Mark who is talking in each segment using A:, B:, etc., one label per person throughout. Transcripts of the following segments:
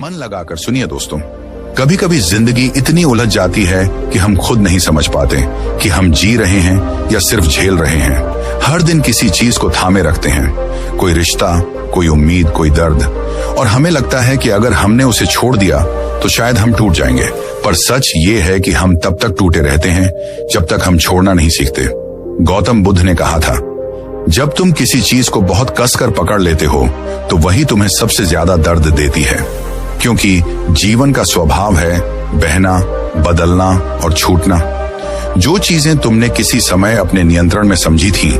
A: मन लगाकर सुनिए दोस्तों, कभी कभी जिंदगी इतनी उलझ जाती है कि हम खुद नहीं समझ पाते कि हम जी रहे हैं या सिर्फ झेल रहे हैं। हर दिन किसी चीज को थामे रखते हैं, कोई रिश्ता, कोई उम्मीद, कोई दर्द, और हमें लगता है कि अगर हमने उसे छोड़ दिया तो शायद हम टूट जाएंगे। पर सच ये है कि हम तब तक टूटे रहते हैं जब तक हम छोड़ना नहीं सीखते। गौतम बुद्ध ने कहा था, जब तुम किसी चीज को बहुत कसकर पकड़ लेते हो तो वही तुम्हें सबसे ज्यादा दर्द देती है, क्योंकि जीवन का स्वभाव है बहना, बदलना और छूटना। जो चीजें तुमने किसी समय अपने नियंत्रण में समझी थी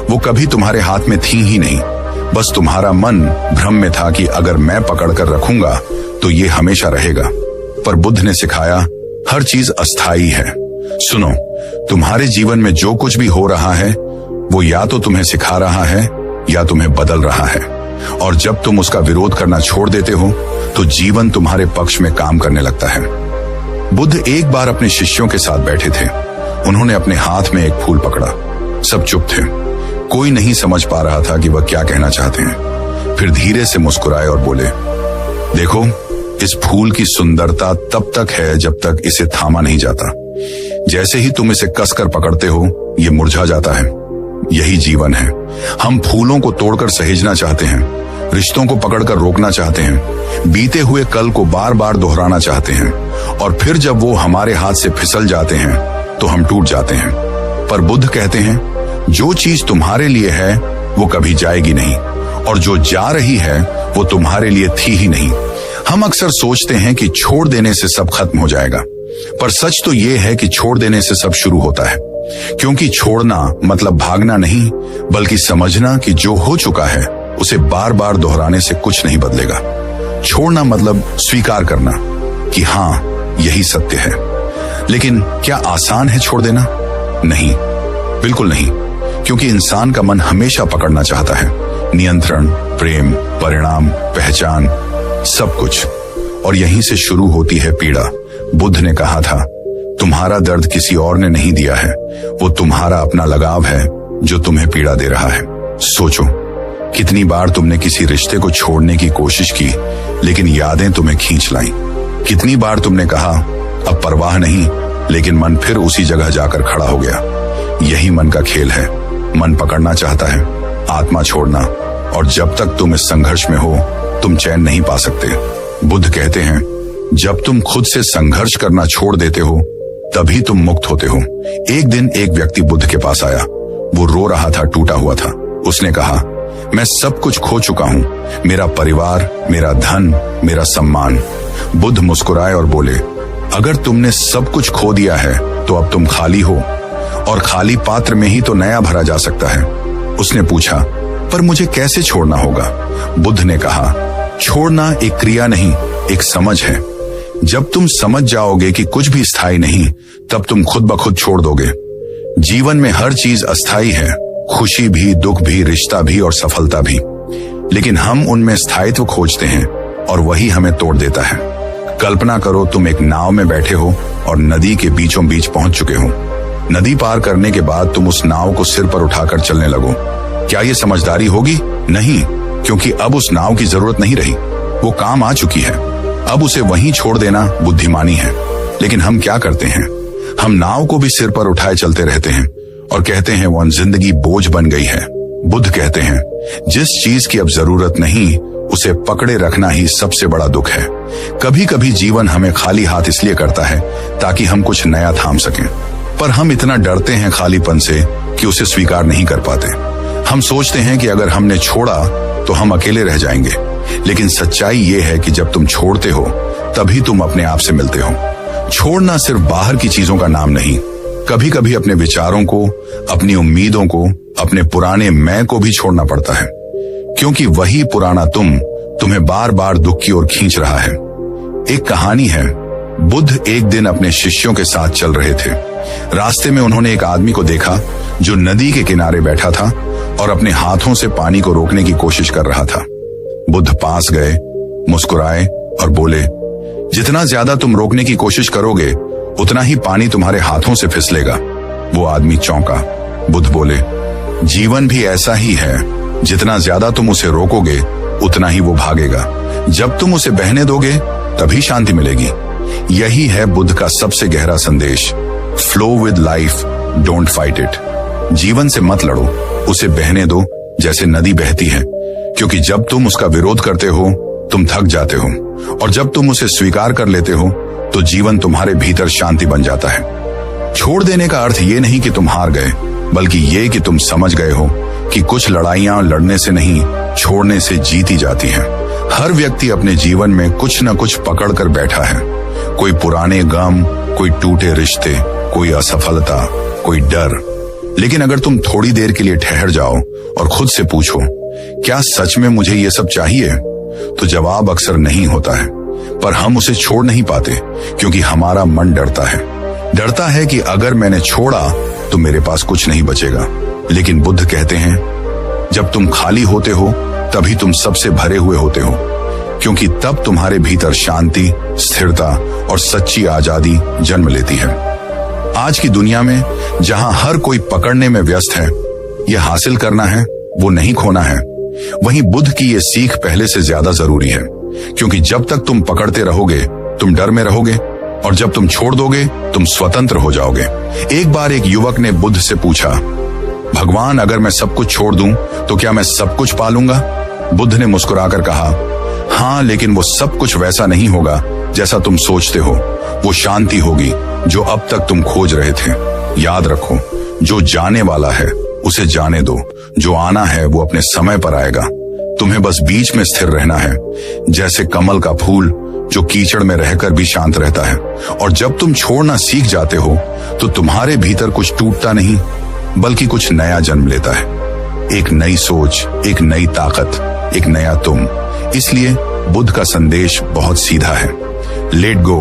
A: वो कभी तुम्हारे हाथ में थी ही नहीं। बस तुम्हारा मन भ्रम में था कि अगर मैं पकड़ कर रखूंगा तो ये हमेशा रहेगा। पर बुद्ध ने सिखाया, हर चीज अस्थाई है। सुनो, तुम्हारे जीवन में जो कुछ भी हो रहा है वो या तो तुम्हें सिखा रहा है या तुम्हें बदल रहा है, और जब तुम उसका विरोध करना छोड़ देते हो तो जीवन तुम्हारे पक्ष में काम करने लगता है। बुद्ध एक बार अपने शिष्यों के साथ बैठे थे। उन्होंने अपने हाथ में एक फूल पकड़ा। सब चुप थे, कोई नहीं समझ पा रहा था कि वह क्या कहना चाहते हैं। फिर धीरे से मुस्कुराए और बोले, देखो, इस फूल की सुंदरता तब तक है जब तक इसे थामा नहीं जाता। जैसे ही तुम इसे कसकर पकड़ते हो ये मुरझा जाता है। यही जीवन है। हम फूलों को तोड़कर सहेजना चाहते हैं, रिश्तों को पकड़कर रोकना चाहते हैं, बीते हुए कल को बार बार दोहराना चाहते हैं, और फिर जब वो हमारे हाथ से फिसल जाते हैं तो हम टूट जाते हैं। पर बुद्ध कहते हैं, जो चीज तुम्हारे लिए है वो कभी जाएगी नहीं, और जो जा रही है वो तुम्हारे लिए थी ही नहीं। हम अक्सर सोचते हैं कि छोड़ देने से सब खत्म हो जाएगा, पर सच तो ये है कि छोड़ देने से सब शुरू होता है। क्योंकि छोड़ना मतलब भागना नहीं, बल्कि समझना कि जो हो चुका है उसे बार बार दोहराने से कुछ नहीं बदलेगा। छोड़ना मतलब स्वीकार करना कि हाँ, यही सत्य है। लेकिन क्या आसान है छोड़ देना? नहीं, बिल्कुल नहीं, क्योंकि इंसान का मन हमेशा पकड़ना चाहता है। नियंत्रण, प्रेम, परिणाम, पहचान, सब कुछ। और यहीं से शुरू होती है पीड़ा। बुद्ध ने कहा था, तुम्हारा दर्द किसी और ने नहीं दिया है, वो तुम्हारा अपना लगाव है जो तुम्हें पीड़ा दे रहा है। सोचो, कितनी बार तुमने किसी रिश्ते को छोड़ने की कोशिश की लेकिन यादें तुम्हें खींच लाईं। कितनी बार तुमने कहा अब परवाह नहीं, लेकिन मन फिर उसी जगह जाकर खड़ा हो गया। यही मन का खेल है। मन पकड़ना चाहता है, आत्मा छोड़ना, और जब तक तुम इस संघर्ष में हो तुम चैन नहीं पा सकते। बुद्ध कहते हैं, जब तुम खुद से संघर्ष करना छोड़ देते हो तभी तुम मुक्त होते हो। एक दिन एक व्यक्ति बुद्ध के पास आया। वो रो रहा था, टूटा हुआ था। उसने कहा, मैं सब कुछ खो चुका हूँ, मेरा परिवार, मेरा धन, मेरा सम्मान। बुद्ध मुस्कुराए और बोले, अगर तुमने सब कुछ खो दिया है तो अब तुम खाली हो, और खाली पात्र में ही तो नया भरा जा सकता है। उसने पूछा, पर मुझे कैसे छोड़ना होगा? बुद्ध ने कहा, छोड़ना एक क्रिया नहीं, एक समझ है। जब तुम समझ जाओगे कि कुछ भी स्थायी नहीं, तब तुम खुद ब खुद छोड़ दोगे। जीवन में हर चीज अस्थायी है, खुशी भी, दुख भी, रिश्ता भी और सफलता भी। लेकिन हम उनमें स्थायित्व खोजते हैं और वही हमें तोड़ देता है। कल्पना करो, तुम एक नाव में बैठे हो और नदी के बीचों बीच पहुंच चुके हो। नदी पार करने के बाद तुम उस नाव को सिर पर उठाकर चलने लगो। क्या ये समझदारी होगी? नहीं, क्योंकि अब उस नाव की जरूरत नहीं रही, वो काम आ चुकी है। अब उसे वहीं छोड़ देना बुद्धिमानी है। लेकिन हम क्या करते हैं? हम नाव को भी सिर पर उठाए चलते रहते हैं और कहते हैं वो जिंदगी बोझ बन गई है। बुद्ध कहते हैं, जिस चीज की अब जरूरत नहीं उसे पकड़े रखना ही सबसे बड़ा दुख है। कभी कभी जीवन हमें खाली हाथ इसलिए करता है ताकि हम कुछ नया थाम सकें, पर हम इतना डरते हैं खालीपन से कि उसे स्वीकार नहीं कर पाते। हम सोचते हैं कि अगर हमने छोड़ा तो हम अकेले रह जाएंगे, लेकिन सच्चाई ये है कि जब तुम छोड़ते हो तभी तुम अपने आप से मिलते हो। छोड़ना सिर्फ बाहर की चीजों का नाम नहीं, कभी कभी अपने विचारों को, अपनी उम्मीदों को, अपने पुराने मैं को भी छोड़ना पड़ता है, क्योंकि वही पुराना तुम्हें बार बार दुख की ओर खींच रहा है। एक कहानी है, बुद्ध एक दिन अपने शिष्यों के साथ चल रहे थे। रास्ते में उन्होंने एक आदमी को देखा जो नदी के किनारे बैठा था और अपने हाथों से पानी को रोकने की कोशिश कर रहा था। बुद्ध पास गए, मुस्कुराए और बोले, जितना ज्यादा तुम रोकने की कोशिश करोगे उतना ही पानी तुम्हारे हाथों से फिसलेगा। वो आदमी चौंका। बुद्ध बोले, जीवन भी ऐसा ही है, जितना ज्यादा तुम उसे रोकोगे उतना ही वो भागेगा। जब तुम उसे बहने दोगे तभी शांति मिलेगी। यही है बुद्ध का सबसे गहरा संदेश, flow with life, don't fight it. जीवन से मत लड़ो, उसे बहने दो जैसे नदी बहती है, क्योंकि जब तुम उसका विरोध करते हो तुम थक जाते हो, और जब तुम उसे स्वीकार कर लेते हो तो जीवन तुम्हारे भीतर शांति बन जाता है। छोड़ देने का अर्थ ये नहीं कि तुम हार गए, बल्कि ये कि तुम समझ गए हो कि कुछ लड़ाइयां लड़ने से नहीं, छोड़ने से जीती जाती हैं। हर व्यक्ति अपने जीवन में कुछ न कुछ पकड़ कर बैठा है, कोई पुराने गम, कोई टूटे रिश्ते, कोई असफलता, कोई डर। लेकिन अगर तुम थोड़ी देर के लिए ठहर जाओ और खुद से पूछो, क्या सच में मुझे ये सब चाहिए, तो जवाब अक्सर नहीं होता है। पर हम उसे छोड़ नहीं पाते क्योंकि हमारा मन डरता है कि अगर मैंने छोड़ा तो मेरे पास कुछ नहीं बचेगा। लेकिन बुद्ध कहते हैं, जब तुम खाली होते हो तभी तुम सबसे भरे हुए होते हो, क्योंकि तब तुम्हारे भीतर शांति, स्थिरता और सच्ची आजादी जन्म लेती है। आज की दुनिया में जहां हर कोई पकड़ने में व्यस्त है, यह हासिल करना है, वो नहीं खोना है, वहीं बुद्ध की ये सीख पहले से ज्यादा जरूरी है। क्योंकि जब तक तुम पकड़ते रहोगे तुम डर में रहोगे, और जब तुम छोड़ दोगे तुम स्वतंत्र हो जाओगे। एक बार एक युवक ने बुद्ध से पूछा, भगवान अगर मैं सब कुछ छोड़ दूं तो क्या मैं सब कुछ पा लूंगा? बुद्ध ने मुस्कुराकर कहा, हाँ, लेकिन वो सब कुछ वैसा नहीं होगा जैसा तुम सोचते हो। वो शांति होगी जो अब तक तुम खोज रहे थे। याद रखो, जो जाने वाला है उसे जाने दो, जो आना है वो अपने समय पर आएगा। तुम्हें बस बीच में स्थिर रहना है, जैसे कमल का फूल जो कीचड़ में रहकर भी शांत रहता है। और जब तुम छोड़ना सीख जाते हो तो तुम्हारे भीतर कुछ टूटता नहीं, बल्कि कुछ नया जन्म लेता है। एक नई सोच, एक नई ताकत, एक नया तुम। इसलिए बुद्ध का संदेश बहुत सीधा है, लेट गो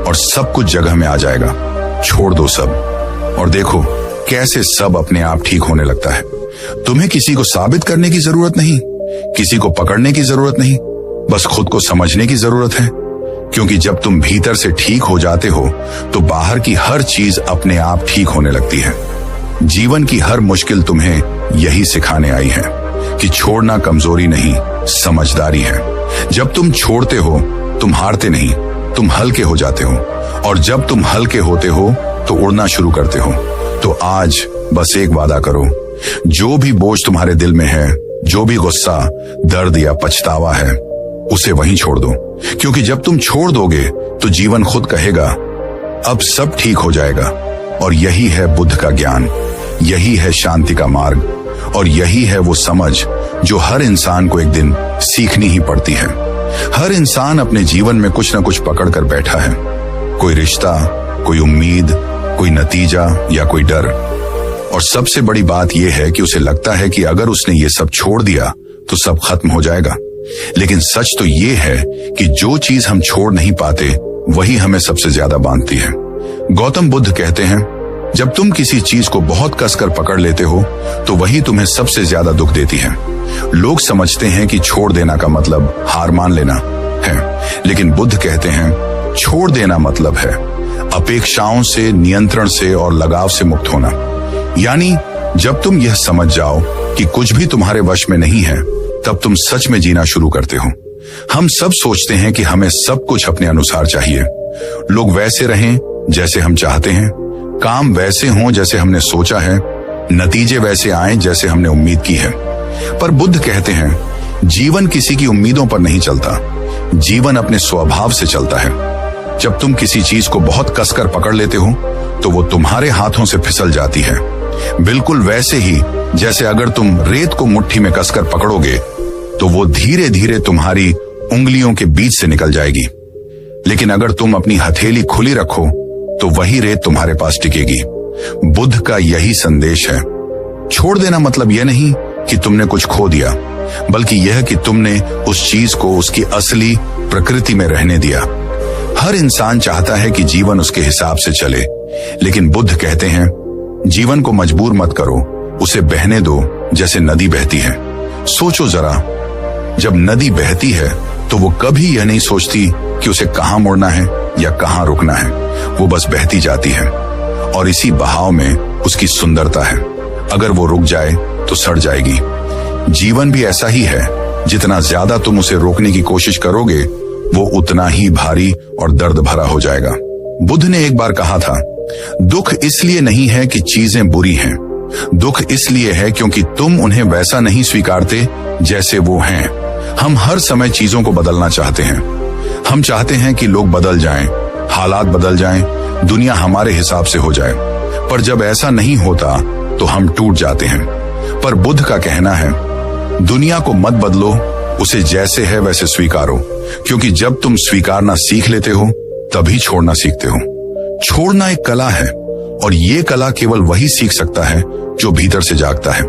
A: और सब कुछ जगह में आ जाएगा। छोड़ दो सब और देखो कैसे सब अपने आप ठीक होने लगता है। तुम्हें किसी को साबित करने की जरूरत नहीं, किसी को पकड़ने की जरूरत नहीं, बस खुद को समझने की जरूरत है। क्योंकि जब तुम भीतर से ठीक हो जाते हो तो बाहर की हर चीज अपने आप ठीक होने लगती है। जीवन की हर मुश्किल तुम्हें यही सिखाने आई है कि छोड़ना कमजोरी नहीं, समझदारी है। जब तुम छोड़ते हो तुम हारते नहीं, तुम हल्के हो जाते हो, और जब तुम हल्के होते हो तो उड़ना शुरू करते हो। तो आज बस एक वादा करो, जो भी बोझ तुम्हारे दिल में है, जो भी गुस्सा, दर्द या पछतावा है, उसे वहीं छोड़ दो। क्योंकि जब तुम छोड़ दोगे तो जीवन खुद कहेगा, अब सब ठीक हो जाएगा। और यही है बुद्ध का ज्ञान, यही है शांति का मार्ग, और यही है वो समझ जो हर इंसान को एक दिन सीखनी ही पड़ती है। हर इंसान अपने जीवन में कुछ न कुछ पकड़ कर बैठा है, कोई रिश्ता, कोई उम्मीद, कोई नतीजा या कोई डर। और सबसे बड़ी बात यह है कि उसे लगता है कि अगर उसने ये सब छोड़ दिया तो सब खत्म हो जाएगा। लेकिन सच तो ये है कि जो चीज हम छोड़ नहीं पाते वही हमें सबसे ज्यादा बांधती है। गौतम बुद्ध कहते हैं, जब तुम किसी चीज को बहुत कसकर पकड़ लेते हो तो वही तुम्हें सबसे ज्यादा दुख देती है। लोग समझते हैं कि छोड़ देना का मतलब हार मान लेना है, लेकिन बुद्ध कहते हैं छोड़ देना मतलब है अपेक्षाओं से, नियंत्रण से और लगाव से मुक्त होना। यानी जब तुम यह समझ जाओ कि कुछ भी तुम्हारे वश में नहीं है, तब तुम सच में जीना शुरू करते हो। हम सब सोचते हैं कि हमें सब कुछ अपने अनुसार चाहिए, लोग वैसे रहें जैसे हम चाहते हैं, काम वैसे हों जैसे हमने सोचा है, नतीजे वैसे आए जैसे हमने उम्मीद की है। पर बुद्ध कहते हैं जीवन किसी की उम्मीदों पर नहीं चलता, जीवन अपने स्वभाव से चलता है। जब तुम किसी चीज को बहुत कसकर पकड़ लेते हो तो वो तुम्हारे हाथों से फिसल जाती है, बिल्कुल वैसे ही जैसे अगर तुम रेत को मुट्ठी में कसकर पकड़ोगे तो वो धीरे धीरे तुम्हारी उंगलियों के बीच से निकल जाएगी। लेकिन अगर तुम अपनी हथेली खुली रखो तो वही रेत तुम्हारे पास टिकेगी। बुद्ध का यही संदेश है, छोड़ देना मतलब यह नहीं कि तुमने कुछ खो दिया, बल्कि यह कि तुमने उस चीज को उसकी असली प्रकृति में रहने दिया। हर इंसान चाहता है कि जीवन उसके हिसाब से चले, लेकिन बुद्ध कहते हैं जीवन को मजबूर मत करो, उसे बहने दो जैसे नदी बहती है। सोचो जरा, जब नदी बहती है तो वो कभी यह नहीं सोचती कि उसे कहां मुड़ना है या कहां रुकना है, वो बस बहती जाती है। और इसी बहाव में उसकी सुंदरता है। अगर वो रुक जाए तो सड़ जाएगी। जीवन भी ऐसा ही है, जितना ज्यादा तुम उसे रोकने की कोशिश करोगे वो उतना ही भारी और दर्द भरा हो जाएगा। बुद्ध ने एक बार कहा था, दुख इसलिए नहीं है कि चीजें बुरी हैं, दुख इसलिए है क्योंकि तुम उन्हें वैसा नहीं स्वीकारते जैसे वो हैं। हम हर समय चीजों को बदलना चाहते हैं। हम चाहते हैं कि लोग बदल जाएं, हालात बदल जाएं, दुनिया हमारे हिसाब से हो जाए। पर जब ऐसा नहीं होता तो हम टूट जाते हैं। पर बुद्ध का कहना है, दुनिया को मत बदलो, उसे जैसे है वैसे स्वीकारो, क्योंकि जब तुम स्वीकारना सीख लेते हो तभी छोड़ना सीखते हो। छोड़ना एक कला है और ये कला केवल वही सीख सकता है जो भीतर से जागता है।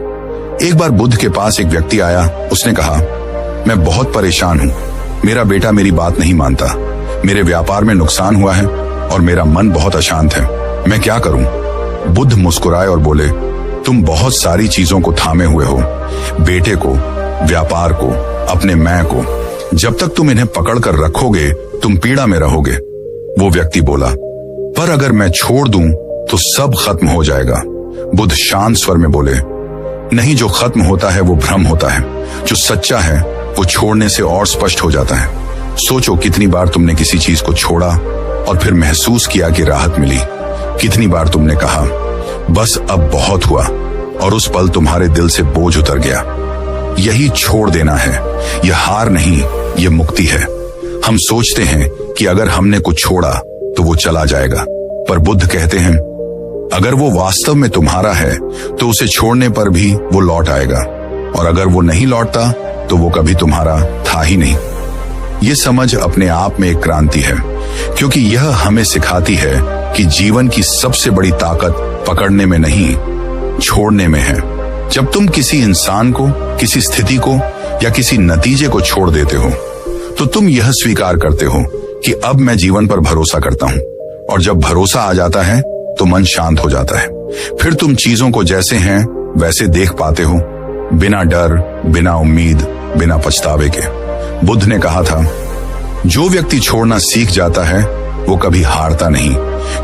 A: एक बार बुद्ध के पास एक व्यक्ति आया। उसने कहा, मैं बहुत परेशान हूं, मेरा बेटा मेरी बात नहीं मानता, मेरे व्यापार में नुकसान हुआ है और मेरा मन बहुत अशांत है, मैं क्या करूं? बुद्ध मुस्कुराए और बोले, तुम बहुत सारी चीजों को थामे हुए हो, बेटे को, व्यापार को, अपने मैं को। जब तक तुम इन्हें पकड़ कर रखोगे तुम पीड़ा में रहोगे। वो व्यक्ति बोला, पर अगर मैं छोड़ दूं तो सब खत्म हो जाएगा। बुद्ध शांत स्वर में बोले, नहीं, जो खत्म होता है वो भ्रम होता है, जो सच्चा है वो छोड़ने से और स्पष्ट हो जाता है। सोचो कितनी बार तुमने किसी चीज को छोड़ा और फिर महसूस किया कि राहत मिली। कितनी बार तुमने कहा, बस अब बहुत हुआ, और उस पल तुम्हारे दिल से बोझ उतर गया। यही छोड़ देना है, यह हार नहीं, यह मुक्ति है। हम सोचते हैं कि अगर हमने कुछ छोड़ा तो वो चला जाएगा, पर बुद्ध कहते हैं, अगर वो वास्तव में तुम्हारा है तो उसे छोड़ने पर भी वो लौट आएगा, और अगर वो नहीं लौटता तो वो कभी तुम्हारा था ही नहीं। ये समझ अपने आप में एक क्रांति है, क्योंकि यह हमें सिखाती है कि जीवन की सबसे बड़ी ताकत पकड़ने में नहीं, छोड़ने में है। जब तुम किसी इंसान को, किसी स्थिति को या किसी नतीजे को छोड़ देते हो तो तुम यह स्वीकार करते हो कि अब मैं जीवन पर भरोसा करता हूं, और जब भरोसा आ जाता है तो मन शांत हो जाता है। फिर तुम चीजों को जैसे हैं वैसे देख पाते हो, बिना डर, बिना उम्मीद, बिना पछतावे के। बुद्ध ने कहा था, जो व्यक्ति छोड़ना सीख जाता है वो कभी हारता नहीं,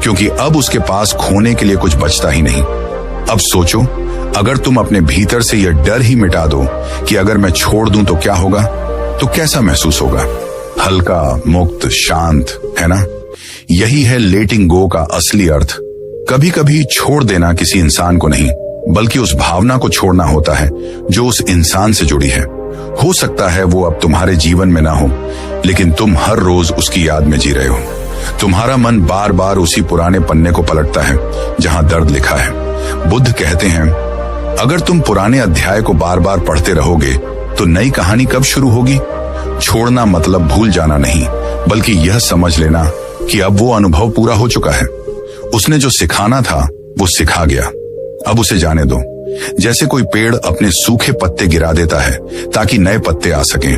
A: क्योंकि अब उसके पास खोने के लिए कुछ बचता ही नहीं। अब सोचो, अगर तुम अपने भीतर से यह डर ही मिटा दो कि अगर मैं छोड़ दूं तो क्या होगा, तो कैसा महसूस होगा? हल्का, मुक्त, शांत, है ना? यही है लेटिंग गो का असली अर्थ। कभी कभी छोड़ देना किसी इंसान को नहीं, बल्कि उस भावना को छोड़ना होता है जो उस इंसान से जुड़ी है। हो सकता है वो अब तुम्हारे जीवन में ना हो, लेकिन तुम हर रोज उसकी याद में जी रहे हो। तुम्हारा मन बार बार उसी पुराने पन्ने को पलटता है जहां दर्द लिखा है। बुद्ध कहते हैं, अगर तुम पुराने अध्याय को बार बार पढ़ते रहोगे तो नई कहानी कब शुरू होगी? छोड़ना मतलब भूल जाना नहीं, बल्कि यह समझ लेना कि अब वो अनुभव पूरा हो चुका है। उसने जो सिखाना था वो सिखा गया, अब उसे जाने दो। जैसे कोई पेड़ अपने सूखे पत्ते गिरा देता है ताकि नए पत्ते आ सकें,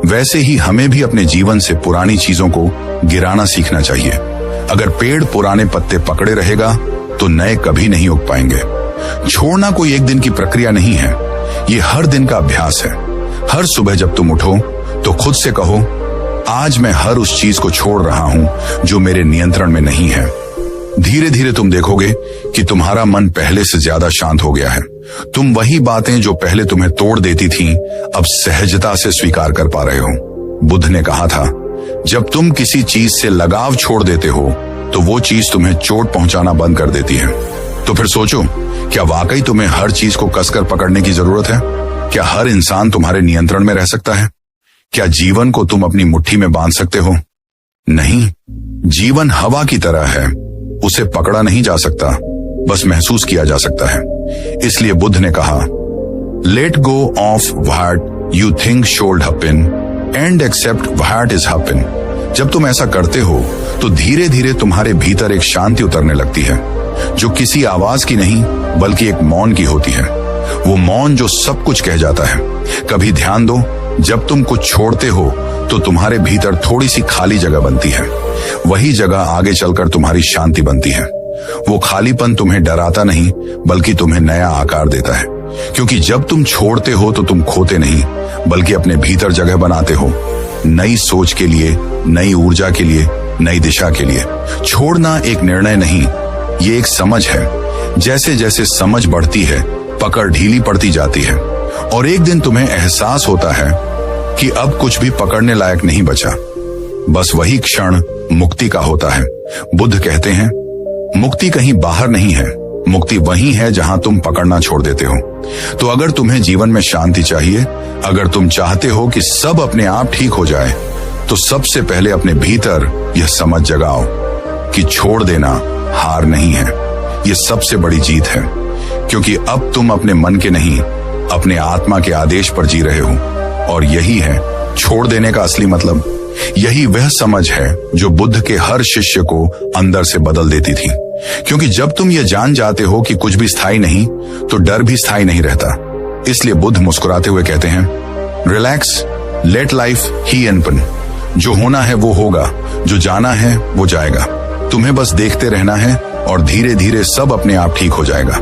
A: वैसे ही हमें भी अपने जीवन से पुरानी चीजों को गिराना सीखना चाहिए। अगर पेड़ पुराने पत्ते पकड़े रहेगा तो नए कभी नहीं उग पाएंगे। छोड़ना कोई एक दिन की प्रक्रिया नहीं है, ये हर दिन का अभ्यास है। हर सुबह जब तुम उठो तो खुद से कहो, आज मैं हर उस चीज को छोड़ रहा हूं जो मेरे नियंत्रण में नहीं है। धीरे धीरे तुम देखोगे कि तुम्हारा मन पहले से ज्यादा शांत हो गया है। तुम वही बातें जो पहले तुम्हें तोड़ देती थीं, अब सहजता से स्वीकार कर पा रहे हो। बुद्ध ने कहा था, जब तुम किसी चीज से लगाव छोड़ देते हो तो वो चीज तुम्हें चोट पहुंचाना बंद कर देती है। तो फिर सोचो, क्या वाकई तुम्हें हर चीज को कसकर पकड़ने की जरूरत है? क्या हर इंसान तुम्हारे नियंत्रण में रह सकता है? क्या जीवन को तुम अपनी मुट्ठी में बांध सकते हो? नहीं, जीवन हवा की तरह है, उसे पकड़ा नहीं जा सकता, बस महसूस किया जा सकता है। इसलिए बुद्ध ने कहा, let go of what you think should happen and accept what is happen. जब तुम ऐसा करते हो तो धीरे धीरे तुम्हारे भीतर एक शांति उतरने लगती है, जो किसी आवाज की नहीं बल्कि एक मौन की होती है। वो मौन जो सब कुछ कह जाता है। कभी ध्यान दो, जब तुम कुछ छोड़ते हो तो तुम्हारे भीतर थोड़ी सी खाली जगह बनती है। वही जगह आगे चलकर तुम्हारी शांति बनती है। वो खालीपन तुम्हें डराता नहीं बल्कि तुम्हें नया आकार देता है, क्योंकि जब तुम छोड़ते हो तो तुम खोते नहीं बल्कि अपने भीतर जगह बनाते हो, नई सोच के लिए, नई ऊर्जा के लिए, नई दिशा के लिए। छोड़ना एक निर्णय नहीं, ये एक समझ है। जैसे जैसे समझ बढ़ती है, पकड़ ढीली पड़ती जाती है, और एक दिन तुम्हें एहसास होता है कि अब कुछ भी पकड़ने लायक नहीं बचा। बस वही क्षण मुक्ति का होता है। बुद्ध कहते हैं, मुक्ति कहीं बाहर नहीं है, मुक्ति वही है जहां तुम पकड़ना छोड़ देते हो। तो अगर तुम्हें जीवन में शांति चाहिए, अगर तुम चाहते हो कि सब अपने आप ठीक हो जाए, तो सबसे पहले अपने भीतर यह समझ जगाओ कि छोड़ देना हार नहीं है, यह सबसे बड़ी जीत है। क्योंकि अब तुम अपने मन के नहीं, अपने आत्मा के आदेश पर जी रहे हो। और यही है छोड़ देने का असली मतलब। यही वह समझ है जो बुद्ध के हर शिष्य को अंदर से बदल देती थी। क्योंकि जब तुम ये जान जाते हो कि कुछ भी स्थायी नहीं, तो डर भी स्थायी नहीं रहता। इसलिए बुद्ध मुस्कुराते हुए कहते हैं, रिलैक्स, लेट लाइफ ही एनपन। जो होना है वो होगा, जो जाना है वो जाएगा। तुम्हें बस देखते रहना है और धीरे धीरे सब अपने आप ठीक हो जाएगा।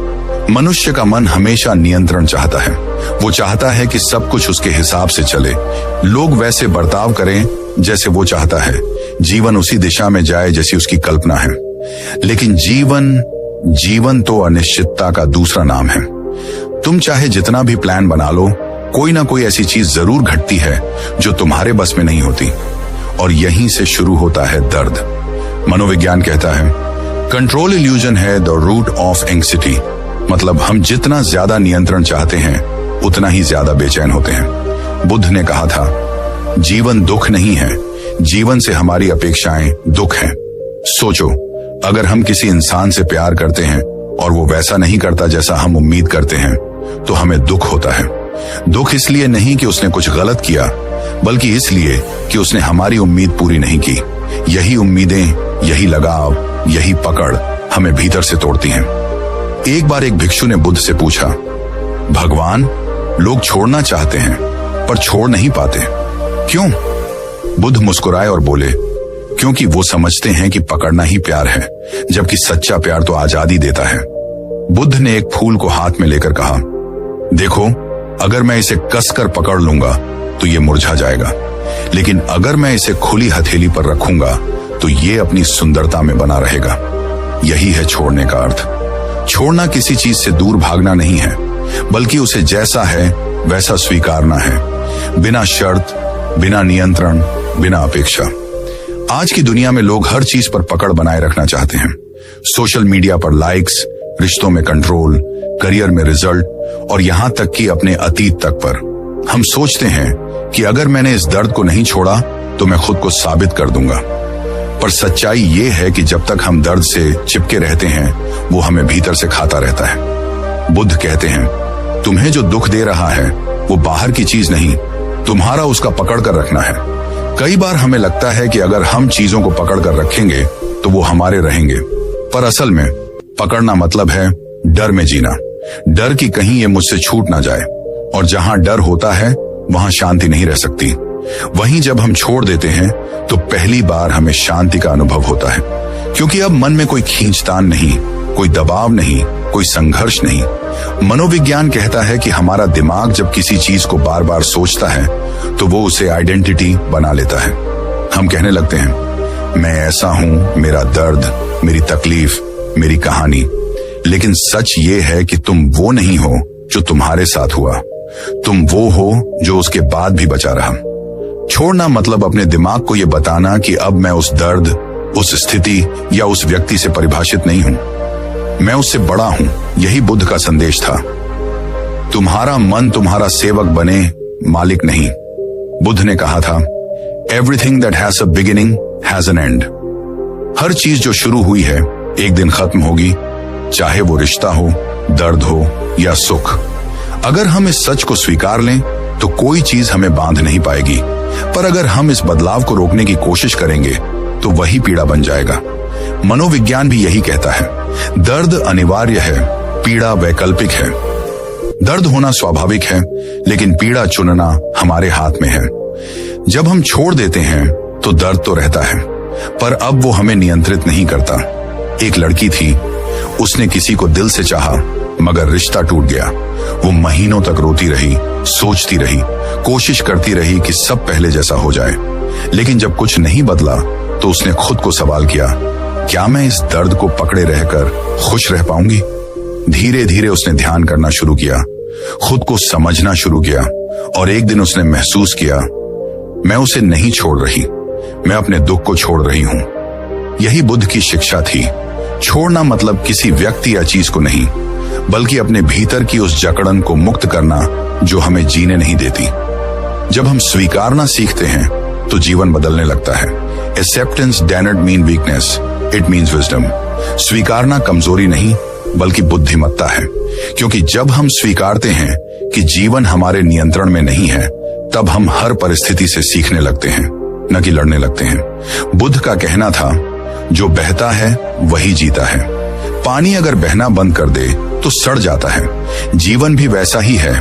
A: मनुष्य का मन हमेशा नियंत्रण चाहता है। वो चाहता है कि सब कुछ उसके हिसाब से चले, लोग वैसे बर्ताव करें जैसे वो चाहता है, जीवन उसी दिशा में जाए जैसी उसकी कल्पना है। लेकिन जीवन तो अनिश्चितता का दूसरा नाम है। तुम चाहे जितना भी प्लान बना लो, कोई ना कोई ऐसी चीज जरूर घटती है जो तुम्हारे बस में नहीं होती। और यहीं से शुरू होता है दर्द। मनोविज्ञान कहता है, कंट्रोल इल्यूजन है द रूट ऑफ एंग्जायटी। मतलब हम जितना ज्यादा नियंत्रण चाहते हैं, उतना ही ज्यादा बेचैन होते हैं। बुद्ध ने कहा था, जीवन दुख नहीं है, जीवन से हमारी अपेक्षाएं दुख हैं। सोचो, अगर हम किसी इंसान से प्यार करते हैं और वो वैसा नहीं करता जैसा हम उम्मीद करते हैं, तो हमें दुख होता है। दुख इसलिए नहीं कि उसने कुछ गलत किया, बल्कि इसलिए कि उसने हमारी उम्मीद पूरी नहीं की। यही उम्मीदें, यही लगाव, यही पकड़ हमें भीतर से तोड़ती हैं। एक बार एक भिक्षु ने बुद्ध से पूछा, भगवान, लोग छोड़ना चाहते हैं पर छोड़ नहीं पाते, क्यों? बुद्ध मुस्कुराए और बोले, क्योंकि वो समझते हैं कि पकड़ना ही प्यार है, जबकि सच्चा प्यार तो आजादी देता है। बुद्ध ने एक फूल को हाथ में लेकर कहा, देखो, अगर मैं इसे कसकर पकड़ लूंगा तो ये मुरझा जाएगा, लेकिन अगर मैं इसे खुली हथेली पर रखूंगा तो ये अपनी सुंदरता में बना रहेगा। यही है छोड़ने का अर्थ। छोड़ना किसी चीज से दूर भागना नहीं है, बल्कि उसे जैसा है वैसा स्वीकारना है, बिना शर्त, बिना नियंत्रण, बिना अपेक्षा। आज की दुनिया में लोग हर चीज पर पकड़ बनाए रखना चाहते हैं। सोशल मीडिया पर लाइक्स, रिश्तों में कंट्रोल, करियर में रिजल्ट और यहां तक कि अपने अतीत तक पर। हम सोचते हैं कि अगर मैंने इस दर्द को नहीं छोड़ा तो मैं खुद को साबित कर दूंगा। पर सच्चाई ये है कि जब तक हम दर्द से चिपके रहते हैं, वो हमें भीतर से खाता रहता है। बुद्ध कहते हैं, तुम्हें जो दुख दे रहा है वो बाहर की चीज नहीं, तुम्हारा उसका पकड़ कर रखना है। कई बार हमें लगता है कि अगर हम चीजों को पकड़ कर रखेंगे तो वो हमारे रहेंगे, पर असल में पकड़ना मतलब है डर में जीना। डर कि कहीं ये मुझसे छूट ना जाए। और जहां डर होता है वहां शांति नहीं रह सकती। वहीं जब हम छोड़ देते हैं तो पहली बार हमें शांति का अनुभव होता है, क्योंकि अब मन में कोई खींचतान नहीं, कोई दबाव नहीं, कोई संघर्ष नहीं। मनोविज्ञान कहता है कि हमारा दिमाग जब किसी चीज को बार बार सोचता है तो वो उसे आइडेंटिटी बना लेता है। हम कहने लगते हैं, मैं ऐसा हूं, मेरा दर्द, मेरी तकलीफ, मेरी कहानी। लेकिन सच ये है कि तुम वो नहीं हो जो तुम्हारे साथ हुआ, तुम वो हो जो उसके बाद भी बचा रहा। छोड़ना मतलब अपने दिमाग को यह बताना कि अब मैं उस दर्द, उस स्थिति या उस व्यक्ति से परिभाषित नहीं हूं, मैं उससे बड़ा हूं। यही बुद्ध का संदेश था। तुम्हारा मन तुम्हारा सेवक बने, मालिक नहीं। बुद्ध ने कहा था, everything that has a beginning has an end. हर चीज जो शुरू हुई है एक दिन खत्म होगी, चाहे वो रिश्ता हो, दर्द हो या सुख। अगर हम इस सच को स्वीकार लें तो कोई चीज हमें बांध नहीं पाएगी, पर अगर हम इस बदलाव को रोकने की कोशिश करेंगे तो वही पीड़ा बन जाएगा। मनोविज्ञान भी यही कहता है, दर्द अनिवार्य है, पीड़ा वैकल्पिक है। दर्द होना स्वाभाविक है, लेकिन पीड़ा चुनना हमारे हाथ में है। जब हम छोड़ देते हैं तो दर्द तो रहता है, पर अब वो हमें नियंत्रित नहीं करता। एक लड़की थी, उसने किसी को दिल से चाहा, मगर रिश्ता टूट गया। वो महीनों तक रोती रही, सोचती रही, कोशिश करती रही कि सब पहले जैसा हो जाए। लेकिन जब कुछ नहीं बदला तो उसने खुद को सवाल किया, क्या मैं इस दर्द को पकड़े रहकर खुश रह पाऊंगी? धीरे धीरे उसने ध्यान करना शुरू किया, खुद को समझना शुरू किया, और एक दिन उसने महसूस किया मैं उसे नहीं छोड़ रही, मैं अपने दुख को छोड़ रही हूं। यही बुद्ध की शिक्षा थी। छोड़ना मतलब किसी व्यक्ति या चीज को नहीं, बल्कि अपने भीतर की उस जकड़न को मुक्त करना जो हमें जीने नहीं देती। जब हम स्वीकारना सीखते हैं तो जीवन बदलने लगता है। Acceptance does not mean weakness, it means wisdom. स्वीकारना कमजोरी नहीं बल्कि बुद्धिमत्ता है, क्योंकि जब हम स्वीकारते हैं कि जीवन हमारे नियंत्रण में नहीं है, तब हम हर परिस्थिति से सीखने लगते हैं, न कि लड़ने लगते हैं। बुद्ध का कहना था, जो बहता है वही जीता है। पानी अगर बहना बंद कर दे तो सड़ जाता है। जीवन भी वैसा ही है।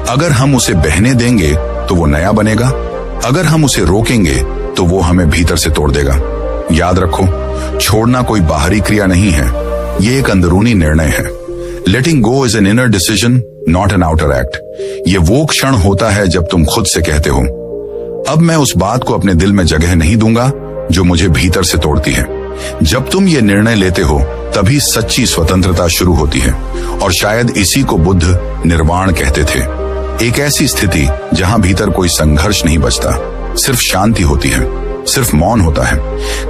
A: अगर हम उसे बहने देंगे तो वो नया बनेगा, अगर हम उसे रोकेंगे तो वो हमें भीतर से तोड़ देगा। याद रखो, छोड़ना कोई बाहरी क्रिया नहीं है, ये एक अंदरूनी निर्णय है। Letting go is an inner decision, not an outer act. ये वो क्षण होता है जब तुम खुद से कहते हो, अब मैं उस बात को अपने दिल में जगह नहीं दूंगा जो मुझे भीतर से तोड़ती है। जब तुम ये निर्णय लेते हो तभी सच्ची स्वतंत्रता शुरू होती है, और शायद इसी को बुद्ध निर्वाण कहते थे। एक ऐसी स्थिति जहां भीतर कोई संघर्ष नहीं बचता, सिर्फ शांति होती है, सिर्फ मौन होता है।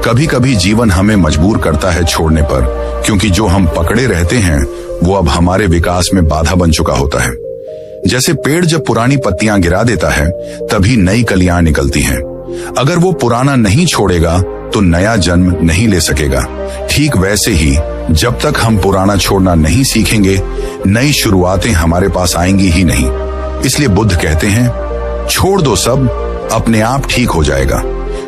A: कभी कभी जीवन हमें मजबूर करता है छोड़ने पर, क्योंकि जो हम पकड़े रहते हैं वो अब हमारे विकास में बाधा बन चुका होता है। जैसे पेड़ जब पुरानी पत्तियां गिरा देता है तभी नई कलियां निकलती हैं। अगर वो पुराना नहीं छोड़ेगा तो नया जन्म नहीं ले सकेगा। ठीक वैसे ही जब तक हम पुराना छोड़ना नहीं सीखेंगे, नई शुरुआतें हमारे पास आएंगी ही नहीं। इसलिए बुद्ध कहते हैं, छोड़ दो सब, अपने आप ठीक हो जाएगा।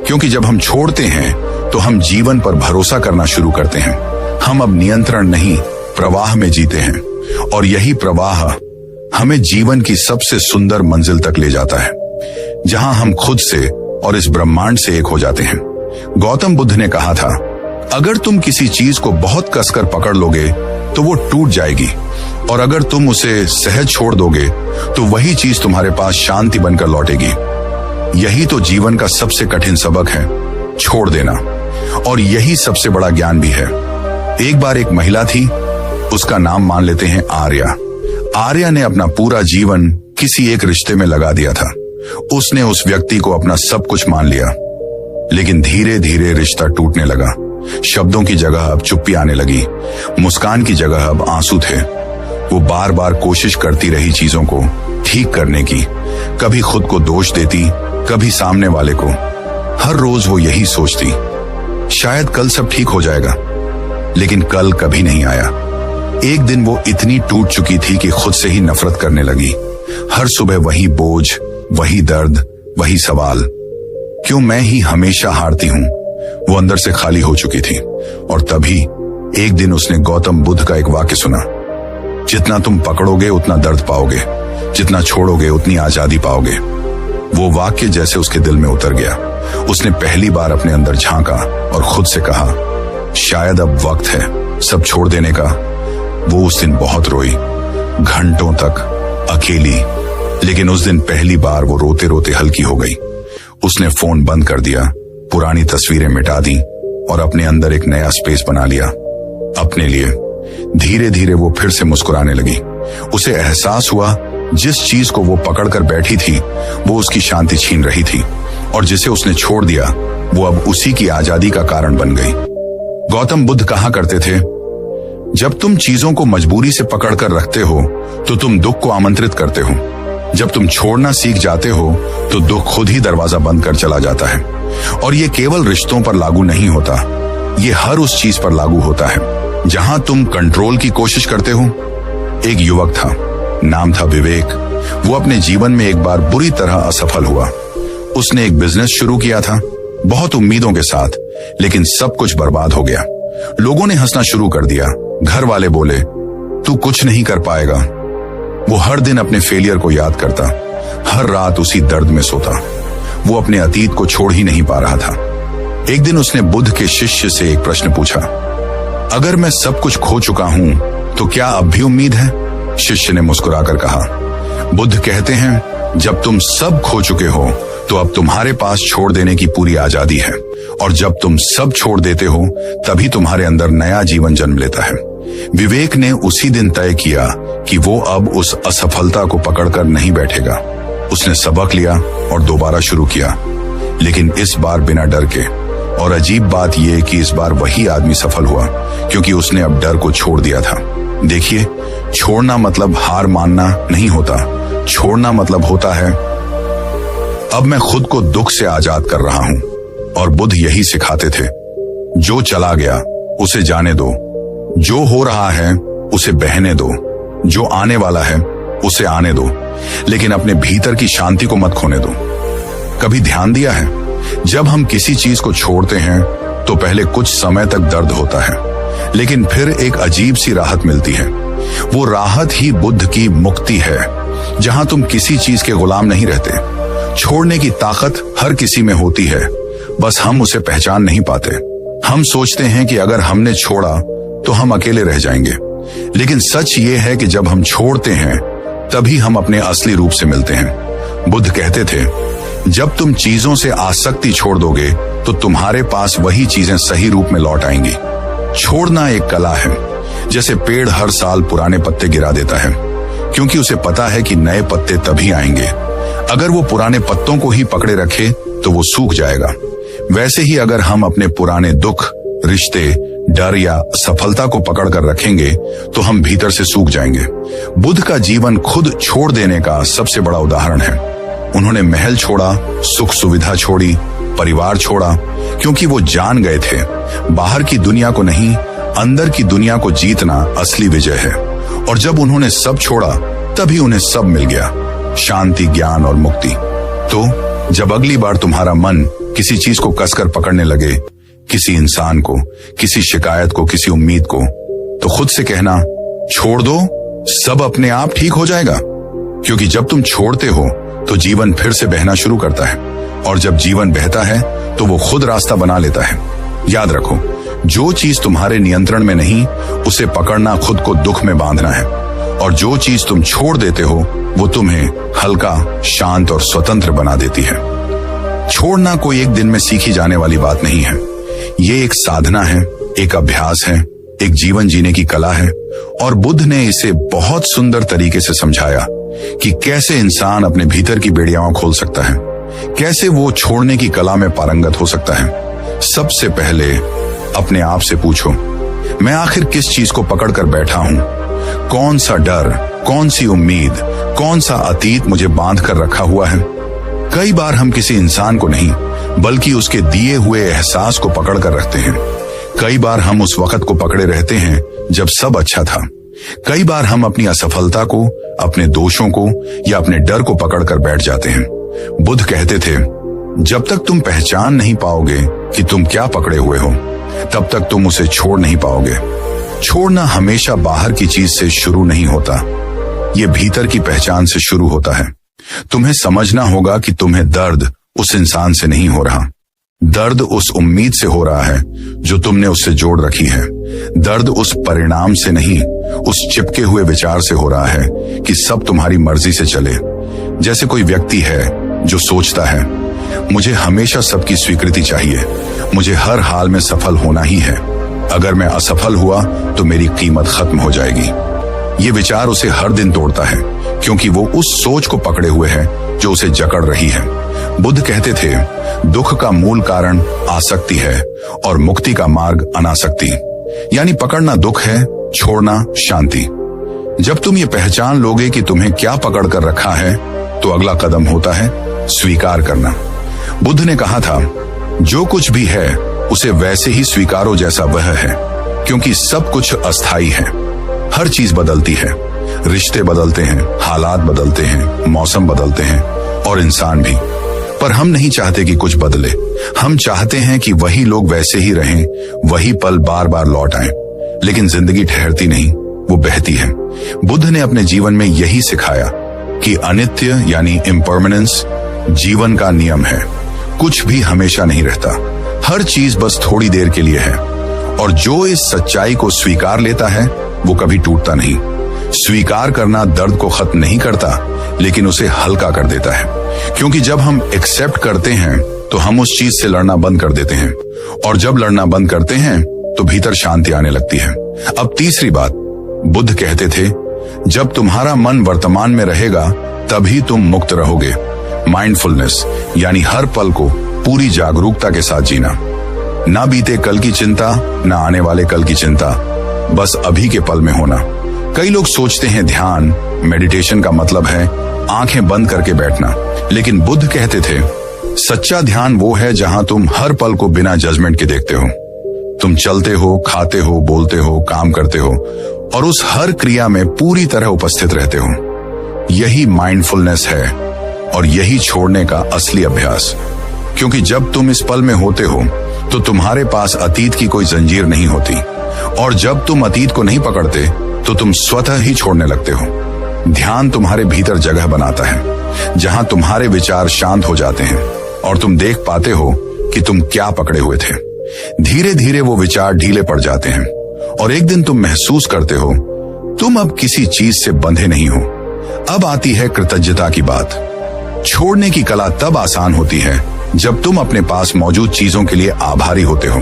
A: क्योंकि जब हम छोड़ते हैं तो हम जीवन पर भरोसा करना शुरू करते हैं। हम अब नियंत्रण नहीं, प्रवाह में जीते हैं, और यही प्रवाह हमें जीवन की सबसे सुंदर मंजिल तक ले जाता है, जहां हम खुद से और इस ब्रह्मांड से एक हो जाते हैं। गौतम बुद्ध ने कहा था, अगर तुम किसी चीज को बहुत कसकर पकड़ लोगे तो वो टूट जाएगी, और अगर तुम उसे सहज छोड़ दोगे तो वही चीज तुम्हारे पास शांति बनकर लौटेगी। यही तो जीवन का सबसे कठिन सबक है, छोड़ देना। और यही सबसे बड़ा ज्ञान भी है। एक बार एक महिला थी, उसका नाम मान लेते हैं आर्या। आर्या ने अपना पूरा जीवन किसी एक रिश्ते में लगा दिया था। उसने उस व्यक्ति को अपना सब कुछ मान लिया, लेकिन धीरे धीरे रिश्ता टूटने लगा। शब्दों की जगह अब चुप्पी आने लगी, मुस्कान की जगह अब आंसू थे। वो बार बार कोशिश करती रही चीजों को ठीक करने की, कभी खुद को दोष देती, कभी सामने वाले को। हर रोज वो यही सोचती, शायद कल सब ठीक हो जाएगा, लेकिन कल कभी नहीं आया। एक दिन वो इतनी टूट चुकी थी कि खुद से ही नफरत करने लगी। हर सुबह वही बोझ, वही दर्द, वही सवाल, क्यों मैं ही हमेशा हारती हूं। वो अंदर से खाली हो चुकी थी। और तभी एक दिन उसने गौतम बुद्ध का एक वाक्य सुना, जितना तुम पकड़ोगे उतना दर्द पाओगे, जितना छोड़ोगे उतनी आजादी पाओगे। वो वाक्य जैसे उसके दिल में उतर गया। उसने पहली बार अपने अंदर झांका और खुद से कहा, शायद अब वक्त है सब छोड़ देने का। वो उस दिन बहुत रोई, घंटों तक अकेली, लेकिन उस दिन पहली बार वो रोते रोते हल्की हो गई। उसने फोन बंद कर दिया, पुरानी तस्वीरें मिटा दी और अपने अंदर एक नया स्पेस बना लिया अपने लिए। धीरे धीरे वो फिर से मुस्कुराने लगी। उसे एहसास हुआ जिस चीज को वो पकड़कर बैठी थी वो उसकी शांति छीन रही थी, और जिसे उसने छोड़ दिया वो अब उसी की आजादी का कारण बन गई। गौतम बुद्ध कहा करते थे, जब तुम चीजों को मजबूरी से पकड़कर रखते हो तो तुम दुख को आमंत्रित करते हो। जब तुम छोड़ना सीख जाते हो तो दुख खुद ही दरवाजा बंद कर चला जाता है। और ये केवल रिश्तों पर लागू नहीं होता, ये हर उस चीज पर लागू होता है जहां तुम कंट्रोल की कोशिश करते हो। एक युवक था, नाम था विवेक। वो अपने जीवन में एक बार बुरी तरह असफल हुआ। उसने एक बिजनेस शुरू किया था बहुत उम्मीदों के साथ, लेकिन सब कुछ बर्बाद हो गया। लोगों ने हंसना शुरू कर दिया। घर वाले बोले, तू कुछ नहीं कर पाएगा। वो हर दिन अपने फेलियर को याद करता, हर रात उसी दर्द में सोता। वो अपने अतीत को छोड़ ही नहीं पा रहा था। एक दिन उसने बुद्ध के शिष्य से एक प्रश्न पूछा, अगर मैं सब कुछ खो चुका हूं तो क्या अब भी उम्मीद है? शिष्य ने मुस्कुराकर कहा, बुद्ध कहते हैं, जब तुम सब खो चुके हो तो अब तुम्हारे पास छोड़ देने की पूरी आजादी है, और जब तुम सब छोड़ देते हो तभी तुम्हारे अंदर नया जीवन जन्म लेता है। विवेक ने उसी दिन तय किया कि वो अब उस असफलता को पकड़कर नहीं बैठेगा। उसने सबक लिया और दोबारा शुरू किया। लेकिन इस बार बिना डर के। और अजीब बात यह कि इस बार वही आदमी सफल हुआ, क्योंकि उसने अब डर को छोड़ दिया था। देखिए, छोड़ना मतलब हार मानना नहीं होता। छोड़ना मतलब होता है अब मैं खुद को दुख से आजाद कर रहा हूं। और बुद्ध यही सिखाते थे, जो चला गया उसे जाने दो, जो हो रहा है उसे बहने दो, जो आने वाला है उसे आने दो, लेकिन अपने भीतर की शांति को मत खोने दो। कभी ध्यान दिया है, जब हम किसी चीज को छोड़ते हैं तो पहले कुछ समय तक दर्द होता है, लेकिन फिर एक अजीब सी राहत मिलती है। वो राहत ही बुद्ध की मुक्ति है, जहां तुम किसी चीज के गुलाम नहीं रहते। छोड़ने की ताकत हर किसी में होती है, बस हम उसे पहचान नहीं पाते। हम सोचते हैं कि अगर हमने छोड़ा तो हम अकेले रह जाएंगे, लेकिन सच ये है कि जब हम छोड़ते हैं तभी हम अपने असली रूप से मिलते हैं। बुद्ध कहते थे, जब तुम चीजों से आसक्ति छोड़ दोगे तो तुम्हारे पास वही चीजें सही रूप में लौट आएंगी। छोड़ना एक कला है। जैसे पेड़ हर साल पुराने पत्ते गिरा देता है, क्योंकि उसे पता है कि नए पत्ते तभी आएंगे। अगर वो पुराने पत्तों को ही पकड़े रखे तो वो सूख जाएगा। वैसे ही अगर हम अपने पुराने दुख, रिश्ते, डर या सफलता को पकड़कर रखेंगे तो हम भीतर से सूख जाएंगे। बुद्ध का जीवन खुद छोड़ देने का सबसे बड़ा उदाहरण है। उन्होंने महल छोड़ा, सुख सुविधा छोड़ी, परिवार छोड़ा, क्योंकि वो जान गए थे बाहर की दुनिया को नहीं, अंदर की दुनिया को जीतना असली विजय है। और जब उन्होंने सब छोड़ा तभी उन्हें सब मिल गया, शांति, ज्ञान और मुक्ति। तो जब अगली बार तुम्हारा मन किसी चीज को कसकर पकड़ने लगे, किसी इंसान को, किसी शिकायत को, किसी उम्मीद को, तो खुद से कहना, छोड़ दो, सब अपने आप ठीक हो जाएगा। क्योंकि जब तुम छोड़ते हो तो जीवन फिर से बहना शुरू करता है, और जब जीवन बहता है तो वो खुद रास्ता बना लेता है। याद रखो, जो चीज तुम्हारे नियंत्रण में नहीं, उसे पकड़ना खुद को दुख में बांधना है, और जो चीज तुम छोड़ देते हो वो तुम्हें हल्का, शांत और स्वतंत्र बना देती है। छोड़ना कोई एक दिन में सीखी जाने वाली बात नहीं है। ये एक साधना है, एक अभ्यास है, एक जीवन जीने की कला है। और बुद्ध ने इसे बहुत सुंदर तरीके से समझाया कि कैसे इंसान अपने भीतर की बेड़ियां खोल सकता है, कैसे वो छोड़ने की कला में पारंगत हो सकता है। सबसे पहले अपने आप से पूछो, मैं आखिर किस चीज को पकड़कर बैठा हूं? कौन सा डर, कौन सी उम्मीद, कौन सा अतीत मुझे बांध कर रखा हुआ है? कई बार हम किसी इंसान को नहीं, बल्कि उसके दिए हुए एहसास को पकड़ कर रखते हैं। कई बार हम उस वक्त को पकड़े रहते हैं जब सब अच्छा था। कई बार हम अपनी असफलता को, अपने दोषों को या अपने डर को पकड़कर बैठ जाते हैं। बुद्ध कहते थे, जब तक तुम पहचान नहीं पाओगे कि तुम क्या पकड़े हुए हो, तब तक तुम उसे छोड़ नहीं पाओगे। छोड़ना हमेशा बाहर की चीज से शुरू नहीं होता, ये भीतर की पहचान से शुरू होता है। तुम्हें समझना होगा कि तुम्हें दर्द उस इंसान से नहीं हो रहा, दर्द उस उम्मीद से हो रहा है जो तुमने उससे जोड़ रखी है। दर्द उस परिणाम से नहीं, उस चिपके हुए विचार से हो रहा है कि सब तुम्हारी मर्जी से चले। जैसे कोई व्यक्ति है जो सोचता है, मुझे हमेशा सबकी स्वीकृति चाहिए, मुझे हर हाल में सफल होना ही है, अगर मैं असफल हुआ तो मेरी कीमत खत्म हो जाएगी। ये विचार उसे हर दिन तोड़ता है, क्योंकि वो उस सोच को पकड़े हुए है जो उसे जकड़ रही है। बुद्ध कहते थे, दुख का मूल कारण आसक्ति है और मुक्ति का मार्ग अनासक्ति। यानी पकड़ना दुख है, छोड़ना शांति। जब तुम ये पहचान लोगे कि तुम्हें क्या पकड़ कर रखा है, तो अगला कदम होता है स्वीकार करना। बुद्ध ने कहा था, जो कुछ भी है उसे वैसे ही स्वीकारो जैसा वह है, क्योंकि सब कुछ अस्थाई है। हर चीज बदलती है, रिश्ते बदलते हैं, हालात बदलते हैं, मौसम बदलते हैं और इंसान भी। पर हम नहीं चाहते कि कुछ बदले, हम चाहते हैं कि वही लोग वैसे ही रहें, वही पल बार बार लौट आएं। लेकिन जिंदगी ठहरती नहीं, वो बहती है। बुद्ध ने अपने जीवन में यही सिखाया कि अनित्य यानी इम्परमानेंस जीवन का नियम है। कुछ भी हमेशा नहीं रहता, हर चीज बस थोड़ी देर के लिए है। और जो इस सच्चाई को स्वीकार लेता है वो कभी टूटता नहीं। स्वीकार करना दर्द को खत्म नहीं करता, लेकिन उसे हल्का कर देता है। क्योंकि जब हम एक्सेप्ट करते हैं तो हम उस चीज से लड़ना बंद कर देते हैं, और जब लड़ना बंद करते हैं तो भीतर शांति आने लगती है। अब तीसरी बात, बुद्ध कहते थे, जब तुम्हारा मन वर्तमान में रहेगा तभी तुम मुक्त रहोगे। माइंडफुलनेस यानी हर पल को पूरी जागरूकता के साथ जीना। ना बीते कल की चिंता, ना आने वाले कल की चिंता, बस अभी के पल में होना। कई लोग सोचते हैं ध्यान, मेडिटेशन का मतलब है आंखें बंद करके बैठना, लेकिन बुद्ध कहते थे सच्चा ध्यान वो है जहां तुम हर पल को बिना जजमेंट के देखते हो। तुम चलते हो, खाते हो, बोलते हो, काम करते हो और उस हर क्रिया में पूरी तरह उपस्थित रहते हो। यही माइंडफुलनेस है और यही छोड़ने का असली अभ्यास। क्योंकि जब तुम इस पल में होते हो तो तुम्हारे पास अतीत की कोई जंजीर नहीं होती, और जब तुम अतीत को नहीं पकड़ते तो तुम स्वतः ही छोड़ने लगते हो। ध्यान तुम्हारे भीतर जगह बनाता है जहां तुम्हारे विचार शांत हो जाते हैं और तुम देख पाते हो कि तुम क्या पकड़े हुए थे। धीरे धीरे वो विचार ढीले पड़ जाते हैं और एक दिन तुम महसूस करते हो तुम अब किसी चीज से बंधे नहीं हो। अब आती है कृतज्ञता की बात। छोड़ने की कला तब आसान होती है जब तुम अपने पास मौजूद चीजों के लिए आभारी होते हो,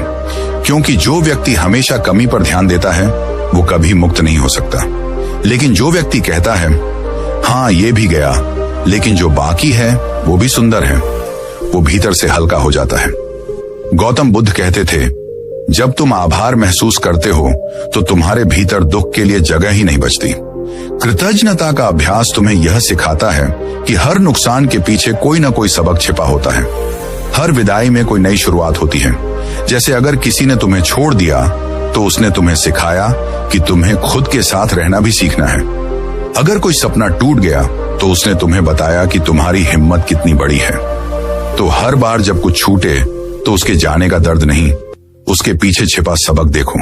A: क्योंकि जो व्यक्ति हमेशा कमी पर ध्यान देता है वो कभी मुक्त नहीं हो सकता। लेकिन जो व्यक्ति कहता है हाँ ये भी गया, लेकिन जो बाकी है वो भी सुंदर है, वो भीतर से हल्का हो जाता है। गौतम बुद्ध कहते थे जब तुम आभार महसूस करते हो तो तुम्हारे भीतर दुख के लिए जगह ही नहीं बचती। कृतज्ञता का अभ्यास तुम्हें यह सिखाता है कि हर नुकसान के पीछे कोई ना कोई सबक छिपा होता है। हर विदाई में कोई नई शुरुआत होती है। जैसे अगर किसी ने तुम्हें छोड़ दिया तो उसने तुम्हें सिखाया कि तुम्हें खुद के साथ रहना भी सीखना है। अगर कोई सपना टूट गया तो उसने तुम्हें बताया कि तुम्हारी हिम्मत कितनी बड़ी है। तो हर बार जब कुछ छूटे तो उसके जाने का दर्द नहीं, उसके पीछे छिपा सबक देखो।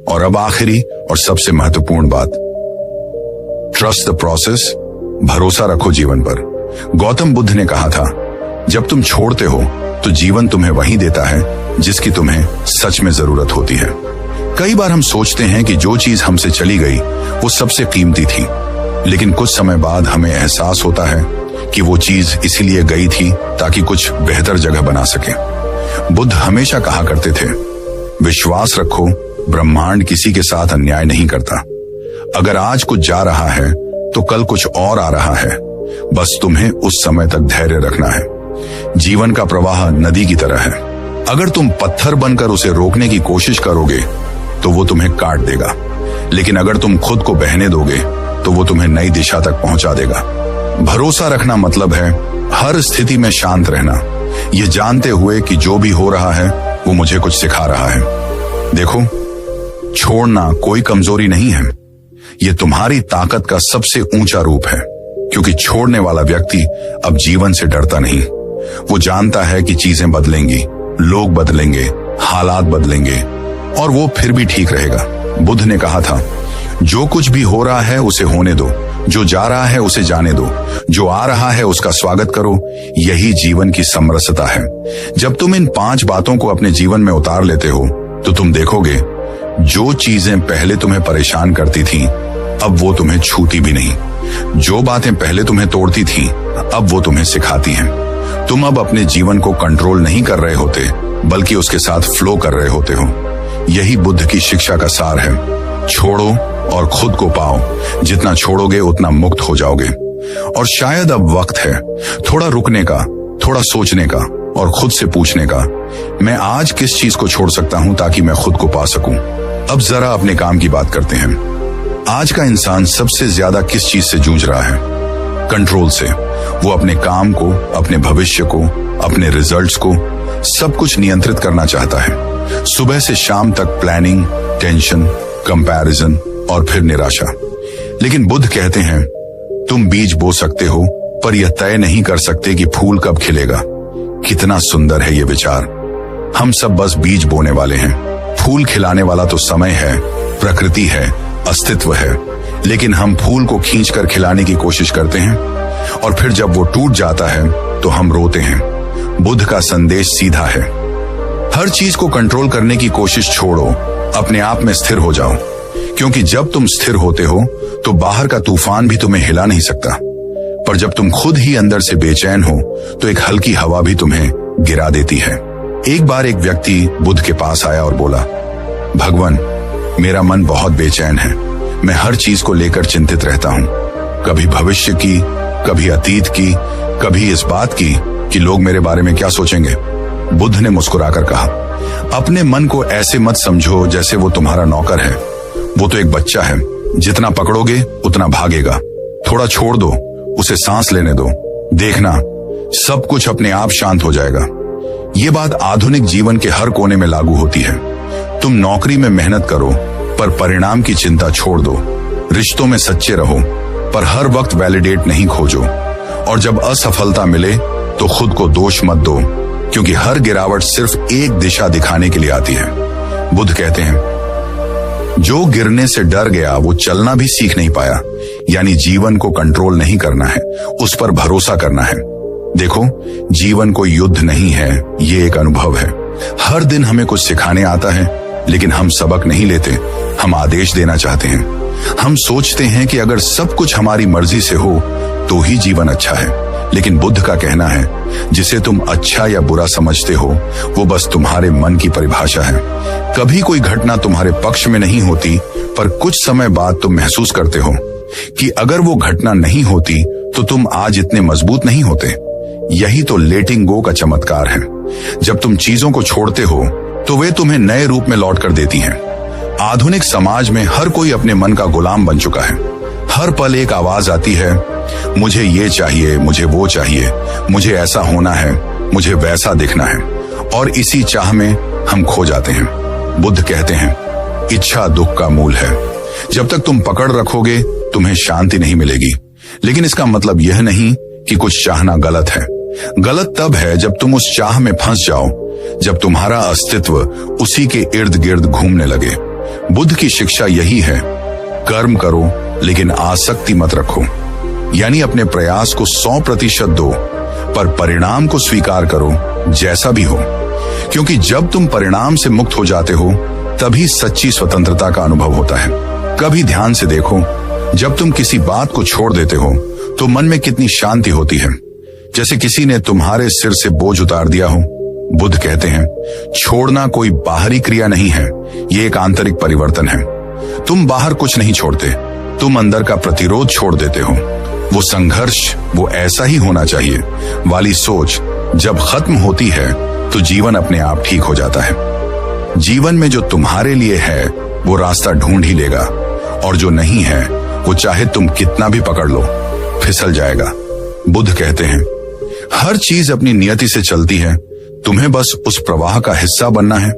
A: और अब आखिरी और सबसे महत्वपूर्ण बात, ट्रस्ट द प्रोसेस, भरोसा रखो जीवन पर। गौतम बुद्ध ने कहा था जब तुम छोड़ते हो तो जीवन तुम्हें वही देता है जिसकी तुम्हें सच में जरूरत होती है। कई बार हम सोचते हैं कि जो चीज हमसे चली गई वो सबसे कीमती थी, लेकिन कुछ समय बाद हमें एहसास होता है कि वो चीज इसीलिए गई थी ताकि कुछ बेहतर जगह बना सके। बुद्ध हमेशा कहा करते थे विश्वास रखो, ब्रह्मांड किसी के साथ अन्याय नहीं करता। अगर आज कुछ जा रहा है तो कल कुछ और आ रहा है, बस तुम्हें उस समय तक धैर्य रखना है। जीवन का प्रवाह नदी की तरह है। अगर तुम पत्थर बनकर उसे रोकने की कोशिश करोगे तो वो तुम्हें काट देगा, लेकिन अगर तुम खुद को बहने दोगे तो वो तुम्हें नई दिशा तक पहुंचा देगा। भरोसा रखना मतलब है हर स्थिति में शांत रहना, ये जानते हुए कि जो भी हो रहा है वो मुझे कुछ सिखा रहा है। देखो, छोड़ना कोई कमजोरी नहीं है, ये तुम्हारी ताकत का सबसे ऊंचा रूप है। क्योंकि छोड़ने वाला व्यक्ति अब जीवन से डरता नहीं, वो जानता है कि चीजें बदलेंगी, लोग बदलेंगे, हालात बदलेंगे और वो फिर भी ठीक रहेगा। बुद्ध ने कहा था जो कुछ भी हो रहा है उसे होने दो, जो जा रहा है उसे जाने दो, जो आ रहा है उसका स्वागत करो। यही जीवन की समरसता है। जब तुम इन 5 बातों को अपने जीवन में उतार लेते हो तो तुम देखोगे जो चीजें पहले तुम्हें परेशान करती थीं, अब वो तुम्हें छूती भी नहीं। जो बातें पहले तुम्हें तोड़ती थीं, अब वो तुम्हें सिखाती हैं। तुम अब अपने जीवन को कंट्रोल नहीं कर रहे होते, बल्कि उसके साथ फ्लो कर रहे होते हो। यही बुद्ध की शिक्षा का सार है। छोड़ो और खुद को पाओ। जितना छोड़ोगे उतना मुक्त हो जाओगे। और शायद अब वक्त है थोड़ा रुकने का, थोड़ा सोचने का और खुद से पूछने का, मैं आज किस चीज को छोड़ सकता हूं ताकि मैं खुद को पा सकूं। अब जरा अपने काम की बात करते हैं। आज का इंसान सबसे ज्यादा किस चीज से जूझ रहा है? कंट्रोल से। वो अपने काम को, अपने भविष्य को, अपने रिजल्ट्स को, सब कुछ नियंत्रित करना चाहता है। सुबह से शाम तक प्लानिंग, टेंशन, कंपैरिजन और फिर निराशा। लेकिन बुद्ध कहते हैं तुम बीज बो सकते हो, पर यह तय नहीं कर सकते कि फूल कब खिलेगा। कितना सुंदर है ये विचार। हम सब बस बीज बोने वाले हैं। फूल खिलाने वाला तो समय है, प्रकृति है, अस्तित्व है, लेकिन हम फूल को खींचकर खिलाने की कोशिश करते हैं और फिर जब वो टूट जाता है तो हम रोते हैं। बुद्ध का संदेश सीधा है, हर चीज को कंट्रोल करने की कोशिश छोड़ो, अपने आप में स्थिर हो जाओ। क्योंकि जब तुम स्थिर होते हो तो बाहर का तूफान भी तुम्हें हिला नहीं सकता, पर जब तुम खुद ही अंदर से बेचैन हो तो एक हल्की हवा भी तुम्हें गिरा देती है। एक बार एक व्यक्ति बुद्ध के पास आया और बोला, भगवान, मेरा मन बहुत बेचैन है। मैं हर चीज को लेकर चिंतित रहता हूँ, कभी भविष्य की, कभी अतीत की, कभी इस बात की कि लोग मेरे बारे में क्या सोचेंगे। बुद्ध ने मुस्कुराकर कहा, अपने मन को ऐसे मत समझो जैसे वो तुम्हारा नौकर है। वो तो एक बच्चा है, जितना पकड़ोगे उतना भागेगा। थोड़ा छोड़ दो, उसे सांस लेने दो, देखना सब कुछ अपने आप शांत हो जाएगा। ये बात आधुनिक जीवन के हर कोने में लागू होती है। तुम नौकरी में मेहनत करो पर परिणाम की चिंता छोड़ दो। रिश्तों में सच्चे रहो पर हर वक्त वैलिडेट नहीं खोजो। और जब असफलता मिले तो खुद को दोष मत दो, क्योंकि हर गिरावट सिर्फ एक दिशा दिखाने के लिए आती है। बुद्ध कहते हैं, जो गिरने से डर गया वो चलना भी सीख नहीं पाया। यानी जीवन को कंट्रोल नहीं करना है, उस पर भरोसा करना है। देखो, जीवन कोई युद्ध नहीं है, ये एक अनुभव है। हर दिन हमें कुछ सिखाने आता है, लेकिन हम सबक नहीं लेते, हम आदेश देना चाहते हैं। हम सोचते हैं कि अगर सब कुछ हमारी मर्जी से हो तो ही जीवन अच्छा है। लेकिन बुद्ध का कहना है, जिसे तुम अच्छा या बुरा समझते हो वो बस तुम्हारे मन की परिभाषा है। कभी कोई घटना तुम्हारे पक्ष में नहीं होती, पर कुछ समय बाद तुम महसूस करते हो कि अगर वो घटना नहीं होती तो तुम आज इतने मजबूत नहीं होते। यही तो लेटिंग गो का चमत्कार है। जब तुम चीजों को छोड़ते हो तो वे तुम्हें नए रूप में लौट कर देती हैं। आधुनिक समाज में हर कोई अपने मन का गुलाम बन चुका है। हर पल एक आवाज आती है, मुझे ये चाहिए, मुझे वो चाहिए, मुझे ऐसा होना है, मुझे वैसा दिखना है। और इसी चाह में हम खो जाते हैं। बुद्ध कहते हैं, इच्छा दुख का मूल है। जब तक तुम पकड़ रखोगे तुम्हें शांति नहीं मिलेगी। लेकिन इसका मतलब यह नहीं कि कुछ चाहना गलत है। गलत तब है जब तुम उस चाह में फंस जाओ, जब तुम्हारा अस्तित्व उसी के इर्द गिर्द घूमने लगे। बुद्ध की शिक्षा यही है, कर्म करो लेकिन आसक्ति मत रखो। यानी अपने प्रयास को 100% दो, पर परिणाम को स्वीकार करो जैसा भी हो। क्योंकि जब तुम परिणाम से मुक्त हो जाते हो तभी सच्ची स्वतंत्रता का अनुभव होता है। कभी ध्यान से देखो, जब तुम किसी बात को छोड़ देते हो तो मन में कितनी शांति होती है, जैसे किसी ने तुम्हारे सिर से बोझ उतार दिया हो। बुद्ध कहते हैं, छोड़ना कोई बाहरी क्रिया नहीं है, ये एक आंतरिक परिवर्तन है। तुम बाहर कुछ नहीं छोड़ते, तुम अंदर का प्रतिरोध छोड़ देते हो। वो संघर्ष, वो ऐसा ही होना चाहिए वाली सोच जब खत्म होती है तो जीवन अपने आप ठीक हो जाता है। जीवन में जो तुम्हारे लिए है वो रास्ता ढूंढ ही लेगा, और जो नहीं है वो चाहे तुम कितना भी पकड़ लो फिसल जाएगा। बुद्ध कहते हैं, हर चीज अपनी नियति से चलती है, तुम्हें बस उस प्रवाह का हिस्सा बनना है,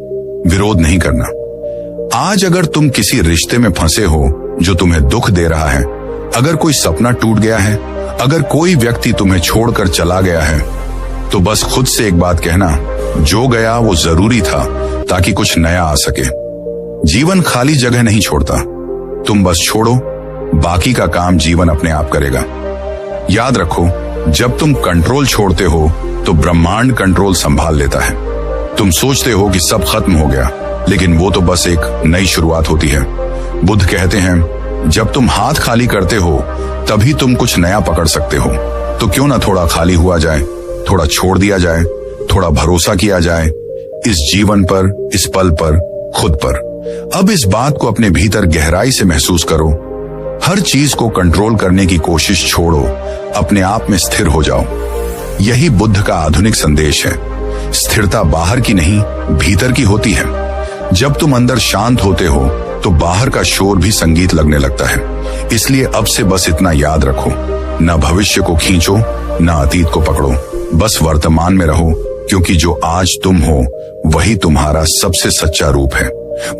A: विरोध नहीं करना। आज अगर तुम किसी रिश्ते में फंसे हो जो तुम्हें दुख दे रहा है, अगर कोई सपना टूट गया है, अगर कोई व्यक्ति तुम्हें छोड़कर चला गया है, तो बस खुद से एक बात कहना, जो गया वो जरूरी था ताकि कुछ नया आ सके। जीवन खाली जगह नहीं छोड़ता, तुम बस छोड़ो, बाकी का काम जीवन अपने आप करेगा। याद रखो, जब तुम कंट्रोल छोड़ते हो तो ब्रह्मांड कंट्रोल संभाल लेता है। तुम सोचते हो कि सब खत्म हो गया, लेकिन वो तो बस एक नई शुरुआत होती है। बुद्ध कहते हैं, जब तुम हाथ खाली करते हो तभी तुम कुछ नया पकड़ सकते हो। तो क्यों ना थोड़ा खाली हुआ जाए, थोड़ा छोड़ दिया जाए, थोड़ा भरोसा किया जाए इस जीवन पर, इस पल पर, खुद पर। अब इस बात को अपने भीतर गहराई से महसूस करो। हर चीज को कंट्रोल करने की कोशिश छोड़ो, अपने आप में स्थिर हो जाओ। यही बुद्ध का आधुनिक संदेश है। स्थिरता बाहर की नहीं, भीतर की होती है। जब तुम अंदर शांत होते हो तो बाहर का शोर भी संगीत लगने लगता है। इसलिए अब से बस इतना याद रखो, न भविष्य को खींचो, न अतीत को पकड़ो, बस वर्तमान में रहो, क्योंकि जो आज तुम हो वही तुम्हारा सबसे सच्चा रूप है।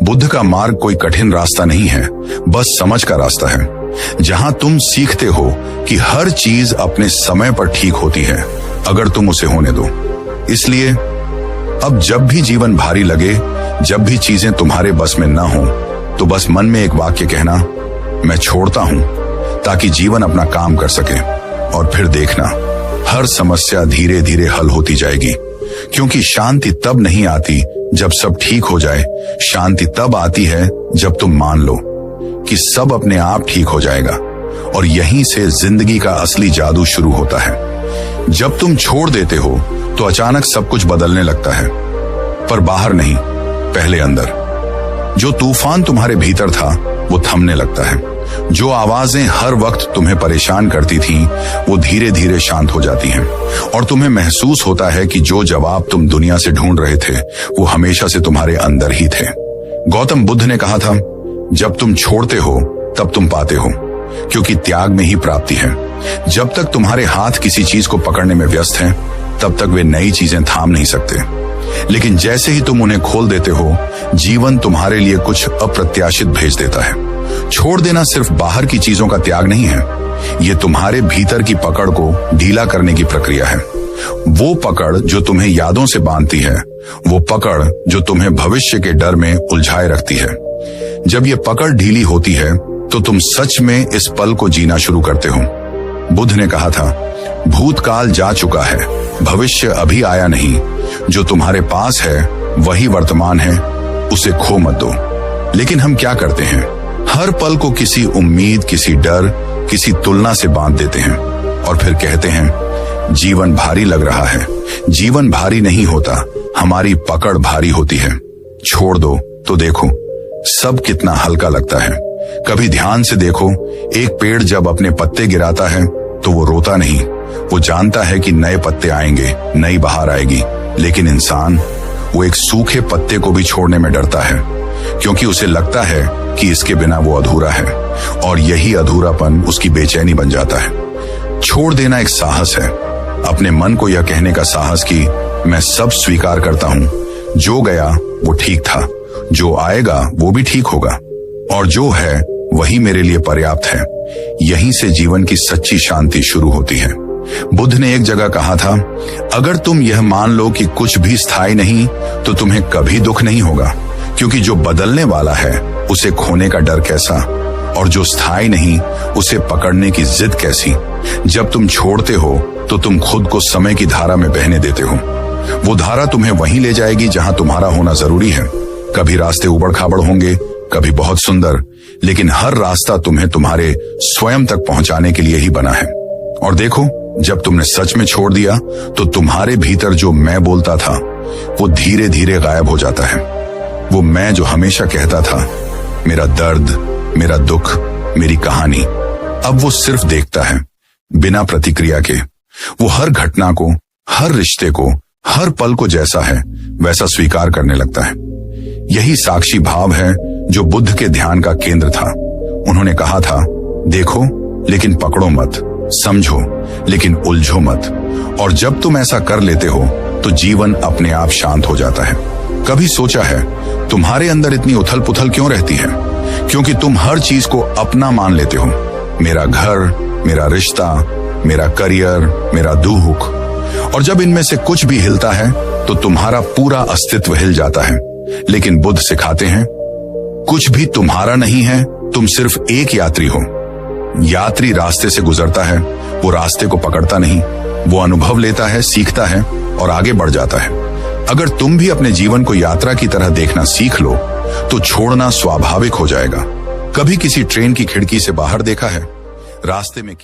A: बुद्ध का मार्ग कोई कठिन रास्ता नहीं है, बस समझ का रास्ता है, जहां तुम सीखते हो कि हर चीज अपने समय पर ठीक होती है अगर तुम उसे होने दो। इसलिए अब जब भी जीवन भारी लगे, जब भी चीजें तुम्हारे बस में ना हो, तो बस मन में एक वाक्य कहना, मैं छोड़ता हूं, ताकि जीवन अपना काम कर सके। और फिर देखना, हर समस्या धीरे धीरे हल होती जाएगी। क्योंकि शांति तब नहीं आती जब सब ठीक हो जाए, शांति तब आती है जब तुम मान लो कि सब अपने आप ठीक हो जाएगा। और यहीं से जिंदगी का असली जादू शुरू होता है। जब तुम छोड़ देते हो तो अचानक सब कुछ बदलने लगता है, पर बाहर नहीं, पहले अंदर। जो तूफान तुम्हारे भीतर था वो थमने लगता है। जो आवाजें हर वक्त तुम्हें परेशान करती थीं, वो धीरे धीरे शांत हो जाती हैं और तुम्हें महसूस होता है कि जो जवाब तुम दुनिया से ढूंढ रहे थे वो हमेशा से तुम्हारे अंदर ही थे। गौतम बुद्ध ने कहा था, जब तुम छोड़ते हो तब तुम पाते हो, क्योंकि त्याग में ही प्राप्ति है। जब तक तुम्हारे हाथ किसी चीज को पकड़ने में व्यस्त हैं, तब तक वे नई चीजें थाम नहीं सकते। लेकिन जैसे ही तुम उन्हें खोल देते हो, जीवन तुम्हारे लिए कुछ अप्रत्याशित भेज देता है। छोड़ देना सिर्फ बाहर की चीजों का त्याग नहीं है, ये तुम्हारे भीतर की पकड़ को ढीला करने की प्रक्रिया है। वो पकड़ जो तुम्हें यादों से बांधती है, वो पकड़ जो तुम्हें भविष्य के डर में उलझाए रखती है। जब ये पकड़ ढीली होती है तो तुम सच में इस पल को जीना शुरू करते हो। बुद्ध ने कहा था, भूतकाल जा चुका है, भविष्य अभी आया नहीं। जो तुम्हारे पास है वही वर्तमान है, उसे खो मत दो। लेकिन हम क्या करते हैं? हर पल को किसी उम्मीद, किसी डर, किसी तुलना से बांध देते हैं और फिर कहते हैं जीवन भारी लग रहा है। जीवन भारी नहीं होता, हमारी पकड़ भारी होती है। छोड़ दो तो देखो सब कितना हल्का लगता है। कभी ध्यान से देखो, एक पेड़ जब अपने पत्ते गिराता है तो वो रोता नहीं, वो जानता है कि नए पत्ते आएंगे, नई बहार आएगी। लेकिन इंसान, वो एक सूखे पत्ते को भी छोड़ने में डरता है, क्योंकि उसे लगता है कि इसके बिना वो अधूरा है और यही अधूरापन उसकी बेचैनी बन जाता है। छोड़ देना एक साहस है, अपने मन को यह कहने का साहस कि मैं सब स्वीकार करता हूं, जो गया वो ठीक था, जो आएगा वो भी ठीक होगा, और जो है वही मेरे लिए पर्याप्त है। यहीं से जीवन की सच्ची शांति शुरू होती है। बुद्ध ने एक जगह कहा था, अगर तुम यह मान लो कि कुछ भी स्थायी नहीं, तो तुम्हें कभी दुख नहीं होगा, क्योंकि जो बदलने वाला है उसे खोने का डर कैसा, और जो स्थायी नहीं उसे पकड़ने की जिद कैसी। जब तुम छोड़ते हो तो तुम खुद को समय की धारा में बहने देते हो। वो धारा तुम्हें वहीं ले जाएगी जहां तुम्हारा होना जरूरी है। कभी रास्ते उबड़ खाबड़ होंगे, कभी बहुत सुंदर, लेकिन हर रास्ता तुम्हें तुम्हारे स्वयं तक पहुंचाने के लिए ही बना है। और देखो, जब तुमने सच में छोड़ दिया तो तुम्हारे भीतर जो मैं बोलता था वो धीरे धीरे गायब हो जाता है। वो मैं जो हमेशा कहता था, मेरा दर्द, मेरा दुख, मेरी कहानी, अब वो सिर्फ देखता है, बिना प्रतिक्रिया के। वो हर घटना को, हर रिश्ते को, हर पल को जैसा है वैसा स्वीकार करने लगता है। यही साक्षी भाव है जो बुद्ध के ध्यान का केंद्र था। उन्होंने कहा था, देखो लेकिन पकड़ो मत, समझो लेकिन उलझो मत। और जब तुम ऐसा कर लेते हो तो जीवन अपने आप शांत हो जाता है। कभी सोचा है तुम्हारे अंदर इतनी उथल पुथल क्यों रहती है? क्योंकि तुम हर चीज को अपना मान लेते हो। मेरा घर, मेरा रिश्ता, मेरा करियर, मेरा दुख। और जब इनमें से कुछ भी हिलता है तो तुम्हारा पूरा अस्तित्व हिल जाता है। लेकिन बुद्ध सिखाते हैं, कुछ भी तुम्हारा नहीं है, तुम सिर्फ एक यात्री हो। यात्री रास्ते से गुजरता है, वो रास्ते को पकड़ता नहीं। वो अनुभव लेता है, सीखता है और आगे बढ़ जाता है। अगर तुम भी अपने जीवन को यात्रा की तरह देखना सीख लो तो छोड़ना स्वाभाविक हो जाएगा। कभी किसी ट्रेन की खिड़की से बाहर देखा है? रास्ते में